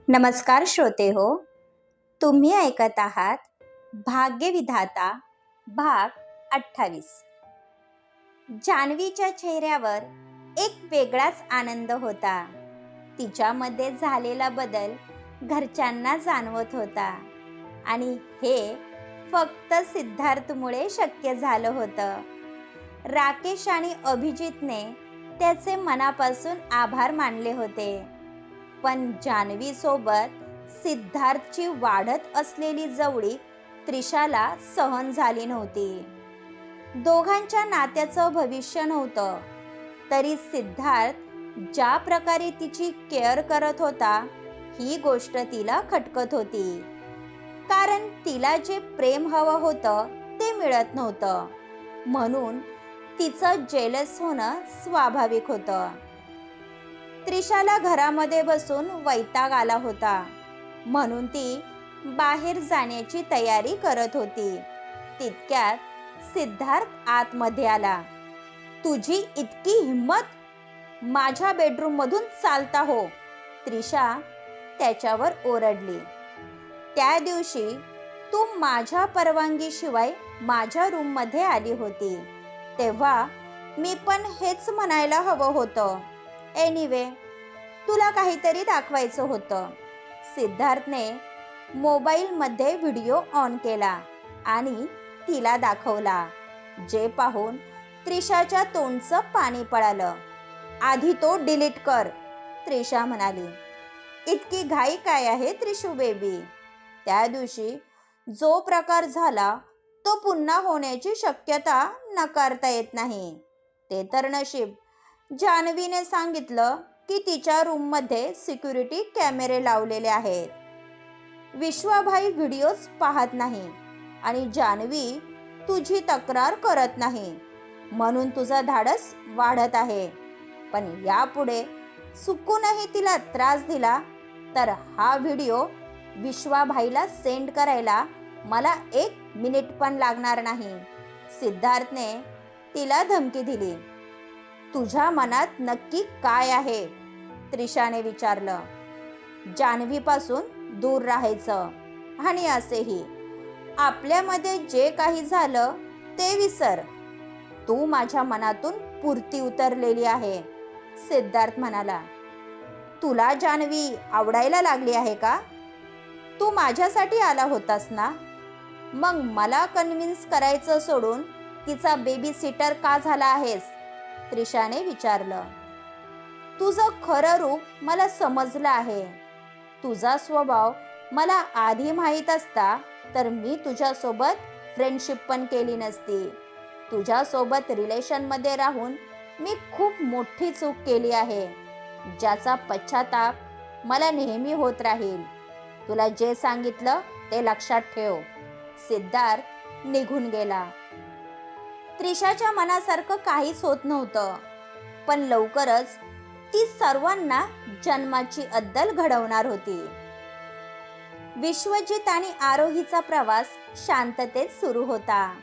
नमस्कार श्रोते हो, तुम्ही ऐकत आहात भाग्यविधाता भाग 28। जान्हवीच्या चेहऱ्यावर एक वेगळाच आनंद होता। तिच्यामध्ये झालेला बदल घरच्यांना जाणवत होता आणि हे फक्त सिद्धार्थमुळे शक्य झालं होतं। राकेश आणि अभिजितने त्याचे मनापासून आभार मानले होते, पण जान्हवी सोबत सिद्धार्थची वाढत असलेली जवळीक त्रिशाला सहन झाली नव्हती। दोघांच्या नात्याचं भविष्य नव्हतं, तरी सिद्धार्थ ज्या प्रकारे तिची केअर करत होता ही गोष्ट तिला खटकत होती, कारण तिला जे प्रेम हवं होतं ते मिळत नव्हतं, म्हणून तिचं जेलस होणं स्वाभाविक होतं। त्रिशाला घरामध्ये बसून वैताग आला होता, म्हणून ती बाहेर जाण्याची तयारी करत होती। तितक्यात सिद्धार्थ आतमध्ये आला। तुझी इतकी हिम्मत, माझ्या बेडरूम मधून चालता हो, त्रिशा त्याच्यावर ओरडली। त्या दिवशी तू माझ्या परवानगीशिवाय माझ्या रूम मध्ये आली होती, तेव्हा मी पण हेच म्हणायला हवं होतं। एनिवे, तुला काहीतरी दाखवायचं होतं। सिद्धार्थने मोबाईलमध्ये व्हिडिओ ऑन केला आणि तिला दाखवला, जे पाहून त्रिशाच्या तोंडचं पाणी पळालं। आधी तो डिलीट कर, त्रिशा म्हणाली। इतकी घाई काय आहे त्रिशू बेबी? त्या दिवशी जो प्रकार झाला तो पुन्हा होण्याची शक्यता नकारता येत नाही। ते तर नशीब जान्हवीने सांगितलं की तिच्या रूममध्ये सिक्युरिटी कॅमेरे लावलेले आहेत। विश्वाभाई व्हिडिओज पाहत नाही आणि जान्हवी तुझी तक्रार करत नाही, म्हणून तुझं धाडस वाढत आहे। पण यापुढे चुकूनही तिला त्रास दिला तर हा व्हिडिओ विश्वाभाईला सेंड करायला मला 1 मिनिट पण लागणार नाही, सिद्धार्थने तिला धमकी दिली। तुझ्या मनात नक्की काय आहे? त्रिशाने विचारलं। जान्हवीपासून दूर राहायचं आणि असेही आपल्यामध्ये जे काही झालं ते विसर। तू माझ्या मनातून पुरती उतरलेली आहे, सिद्धार्थ म्हणाला। तुला जान्हवी आवडायला लागली आहे का? तू माझ्यासाठी आला होतास ना, मग मला कन्व्हिन्स करायचं सोडून तिचा बेबी सिटर का झाला आहेस? त्रिशाने विचारलं। तुझं खरं रूप मला समजलं आहे। तुझा स्वभाव मला आधी माहीत असता तर मी तुझ्यासोबत फ्रेंडशिप पण केली नसती। तुझ्यासोबत रिलेशनमध्ये राहून मी खूप मोठी चूक केली आहे, ज्याचा पश्चाताप मला नेहमी होत राहील। तुला जे सांगितलं ते लक्षात ठेव। सिद्धार्थ निघून गेला। त्रिशाच्या मनासारखं काहीच होत नव्हतं, पण लवकरच ती सर्वांना जन्माची अद्दल घडवणार होती। विश्वजित आणि आरोहीचा प्रवास शांततेत सुरू होता।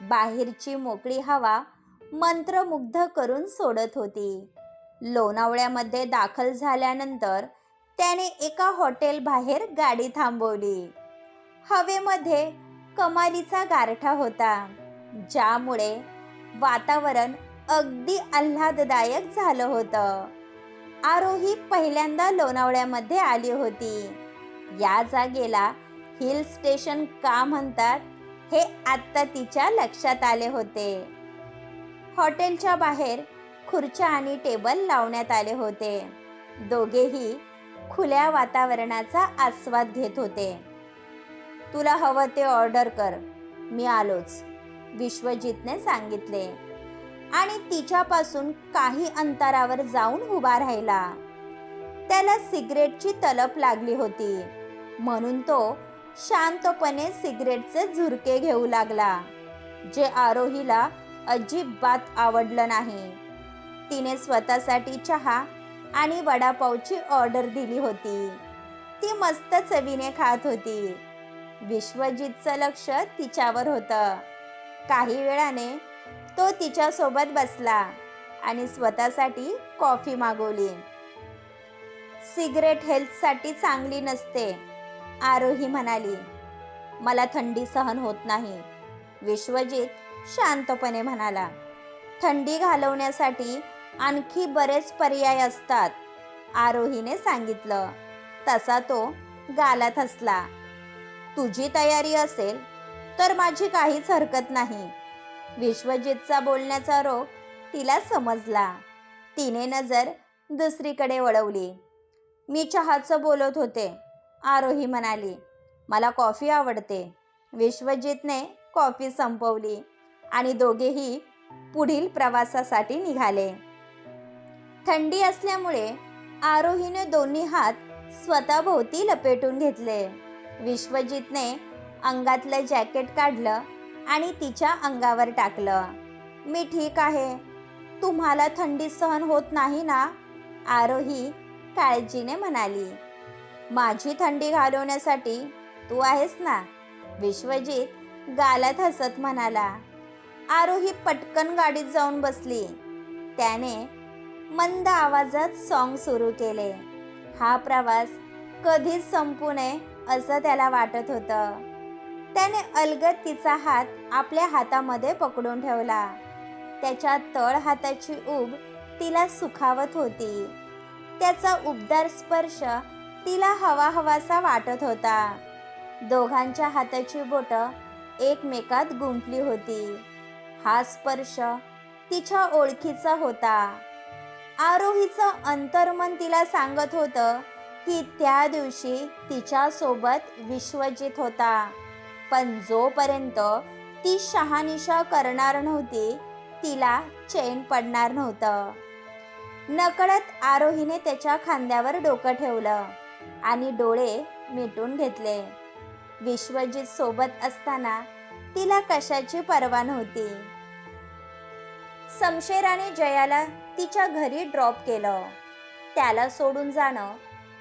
बाहेरची मोकळी हवा मंत्रमुग्ध करून सोडत होती। लोणावळ्यामध्ये दाखल झाल्यानंतर त्याने एका हॉटेल बाहेर गाडी थांबवली। हवेमध्ये कमालीचा गारठा होता, ज्यामुळे वातावरण अगदी आल्हाददायक झालं होतं। आरोही पहिल्यांदा लोणावळ्यामध्ये आली होती। या जागेला हिल स्टेशन का म्हणतात हे आत्ता तिच्या लक्षात आले होते। हॉटेलच्या बाहेर खुर्च्या आणि टेबल लावण्यात आले होते। दोघेही खुल्या वातावरणाचा आस्वाद घेत होते। तुला हवं ते ऑर्डर कर, मी आलोच, विश्वजितने सांगितले आणि तिच्यापासून काही अंतरावर जाऊन उभा राहिला। त्याला सिगरेटची तलप लागली होती, म्हणून तो शांतपणे सिगरेटचे झुरके घेऊ लागला, जे आरोहीला अजिबात आवडलं नाही। तिने स्वतःसाठी चहा आणि वडापावची ऑर्डर दिली होती। ती मस्त चवीने खात होती। विश्वजितचं लक्ष तिच्यावर होतं। काही वेळाने तो तिच्यासोबत बसला आणि स्वतःसाठी कॉफी मागवली। सिगरेट हेल्थसाठी चांगली नसते, आरोही म्हणाली. मला थंडी सहन होत नाही, विश्वजित शांतपणे म्हणाला. थंडी घालवण्यासाठी आणखी बरेच पर्याय असतात, आरोहीने सांगितलं. तसा तो गालात हसला. तुझी तयारी असेल तर माझी काहीच हरकत नाही. विश्वजितचा बोलण्याचा रोग तिला समजला. तिने नजर दुसरीकडे वळवली. मी चहाचं बोलत होते, आरोही म्हणाली. मला कॉफी आवडते. विश्वजितने कॉफी संपवली आणि दोघेही पुढील प्रवासासाठी निघाले. थंडी असल्यामुळे आरोहीने दोन्ही हात स्वतःभोवती लपेटून घेतले. विश्वजितने अंगातलं जॅकेट काढलं आणि तिच्या अंगावर टाकलं. मी ठीक आहे. तुम्हाला थंडी सहन होत नाही ना, आरोही काळजीने म्हणाली. माझी थंडी घालवण्यासाठी तू आहेस ना, विश्वजित गालात हसत म्हणाला. आरोही पटकन गाडीत जाऊन बसली. त्याने मंद आवाजात सॉन्ग सुरू केले. हा प्रवास कधीच संपू नये असं त्याला वाटत होतं. त्याने अलगद तिचा हात आपल्या हातामध्ये पकडून ठेवला. त्याच्या तळ हाताची ऊब तिला सुखावत होती. त्याचा उबदार स्पर्श तिला हवा हवासा वाटत होता. दोघांच्या हाताची बोटं एकमेकात गुंफली होती. हा स्पर्श तिच्या ओळखीचा होता. आरोहीचं अंतर्मन तिला सांगत होतं की त्या दिवशी तिच्यासोबत विश्वजित होता, पण जोपर्यंत ती शहानिशा करणार नव्हती तिला चैन पडणार नव्हतं. नकळत आरोहीने त्याच्या खांद्यावर डोकं ठेवलं आणि डोळे मिटून घेतले. विश्वजित सोबत असताना तिला कशाची पर्वा नव्हती. शमशेराने जयाला तिच्या घरी ड्रॉप केलं. त्याला सोडून जाणं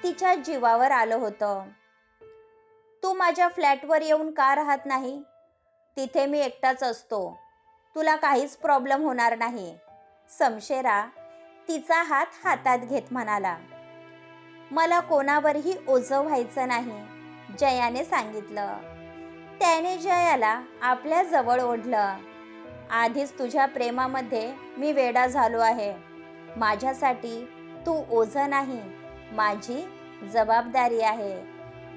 तिच्या जीवावर आलं होतं. तू माझ्या फ्लॅटवर येऊन का राहत नाही? तिथे मी एकटाच असतो. तुला काहीच प्रॉब्लेम होणार नाही, शमशेरा तिचा हात हातात घेत म्हणाला. मला कोणावरही ओझं व्हायचं नाही, जयाने सांगितलं. त्याने जयाला आपल्या जवळ ओढलं. आधीच तुझ्या प्रेमामध्ये मी वेडा झालो आहे. माझ्यासाठी तू ओझं नाही, माझी जबाबदारी आहे.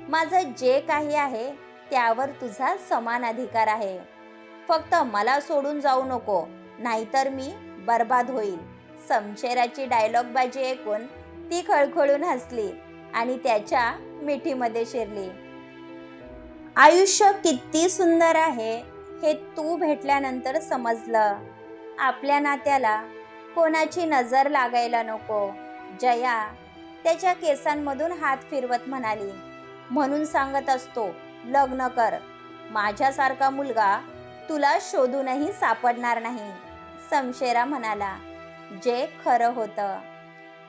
माझं जे काही आहे त्यावर तुझा समान अधिकार आहे. फक्त मला सोडून जाऊ नको, नाहीतर मी बर्बाद होईल. शमशेराची डायलॉगबाजी ऐकून ती खळखळून हसली आणि त्याच्या मिठीमध्ये शिरली. आयुष्य किती सुंदर आहे हे तू भेटल्यानंतर समजलं. आपल्या नात्याला कोणाची नजर लागायला नको, जया त्याच्या केसांमधून हात फिरवत म्हणाली. म्हणून सांगत असतो, लग्न कर. माझ्यासारखा मुलगा तुला शोधूनही सापडणार नाही, शमशेरा म्हणाला. जे खरं होतं.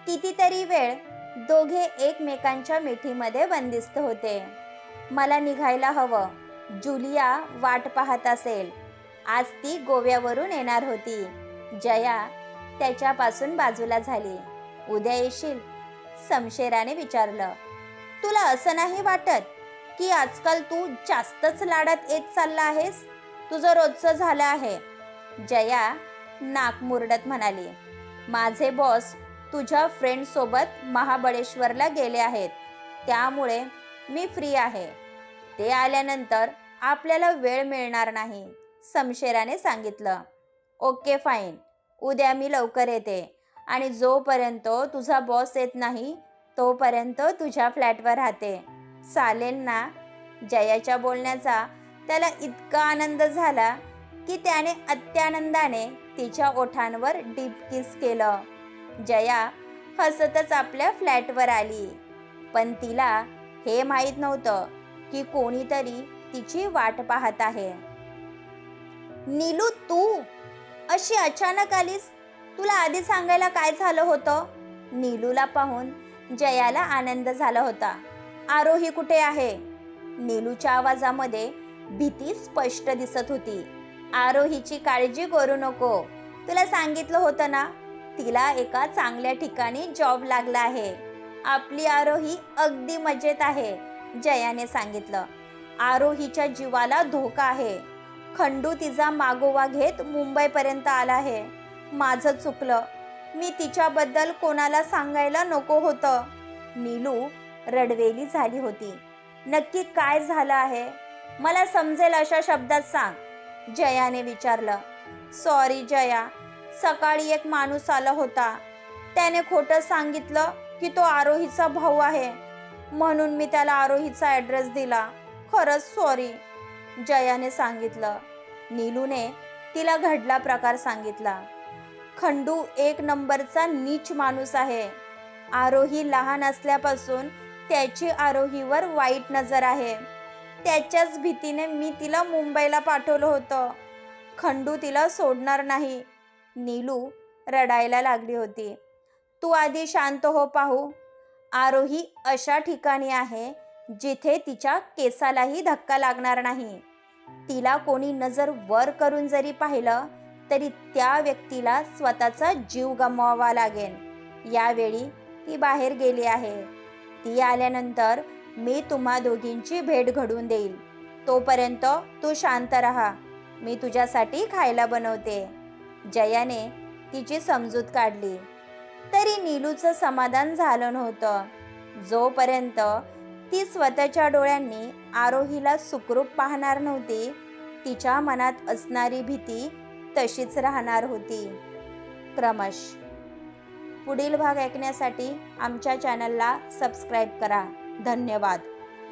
कितीतरी वेळ दोघे एकमेकांच्या मिठीमध्ये बंदिस्त होते. मला निघायला हवं. जुलिया वाट पाहत असेल. आज ती गोव्यावरून येणार होती. जया त्याच्यापासून बाजूला झाली. उद्या येशील? शमशेराने विचारलं. तुला असं नाही वाटत की आजकाल तू जास्तच लाडात येत चालला आहेस? तुझं रोजचं झालं आहे, जया नाक मुरडत म्हणाली. माझे बॉस तुझ्या फ्रेंडसोबत महाबळेश्वरला गेले आहेत, त्यामुळे मी फ्री आहे. ते आल्यानंतर आपल्याला वेळ मिळणार नाही, शमशेराने सांगितलं. ओके फाईन, उद्या मी लवकर येते आणि जोपर्यंत तुझा बॉस येत नाही तोपर्यंत तुझ्या फ्लॅटवर राहते. चालेल ना? जयाच्या बोलण्याचा त्याला इतका आनंद झाला की त्याने अत्यानंदाने तिच्या ओठांवर डीप किस केलं. जया हसतच आपल्या फ्लॅटवर आली, पण तिला हे माहीत नव्हतं की कोणीतरी तिची वाट पाहत आहे. नीलू, तू अशी अचानक आलीस? तुला आधी सांगायला काय झालं होतं? नीलूला पाहून जयाला आनंद झाला होता. आरोही कुठे आहे? नीलूच्या आवाजामध्ये भीती स्पष्ट दिसत होती. आरोहीची काळजी करू नको. तुला सांगितलं होतं ना, तिला एका चांगल्या ठिकाणी जॉब लागला आहे. आपली आरोही अगदी मजेत आहे, जयाने सांगितलं. आरोहीच्या जीवाला धोका आहे. खंडू तिचा मागोवा घेत मुंबईपर्यंत आला आहे. माझं चुकलं. मी तिच्याबद्दल कोणाला सांगायला नको होतं. नीलू रडवेली झाली होती. नक्की काय झालं आहे? मला समजेल अशा शब्दात सांग, जयाने विचारलं. सॉरी जया, सकाळी एक माणूस आला होता. त्याने खोटं सांगितलं की तो आरोहीचा भाऊ आहे, म्हणून मी त्याला आरोहीचा ॲड्रेस दिला. खरंच सॉरी, जयाने सांगितलं. नीलूने तिला घडला प्रकार सांगितला. खंडू एक नंबरचा नीच माणूस आहे. आरोही लहान असल्यापासून त्याची आरोहीवर वाईट नजर आहे. त्याच्याच भीतीने मी तिला मुंबईला पाठवलं होतं. खंडू तिला सोडणार नाही. नीलू रडायला लागली होती. तू आधी शांत हो पाहू. आरोही अशा ठिकाणी आहे जिथे तिच्या केसालाही धक्का लागणार नाही. तिला कोणी नजर वर करून जरी पाहिलं तरी त्या व्यक्तीला स्वतःचा जीव गमवावा लागेल. यावेळी ती बाहेर गेली आहे. ती आल्यानंतर मी तुम्हा दोघींची भेट घडवून देईल. तोपर्यंत तू शांत राहा. मी तुझ्यासाठी खायला बनवते. जयाने तिची समजूत काढली. तरी नीलूचं समाधान झालं नव्हतं. जोपर्यंत ती स्वतःच्या डोळ्यांनी आरोहीला सुखरूप पाहणार नव्हती, तिच्या मनात असणारी भीती तशीच राहणार होती. क्रमश. पुढील भाग ऐकण्यासाठी आमच्या चॅनलला सबस्क्राईब करा. धन्यवाद.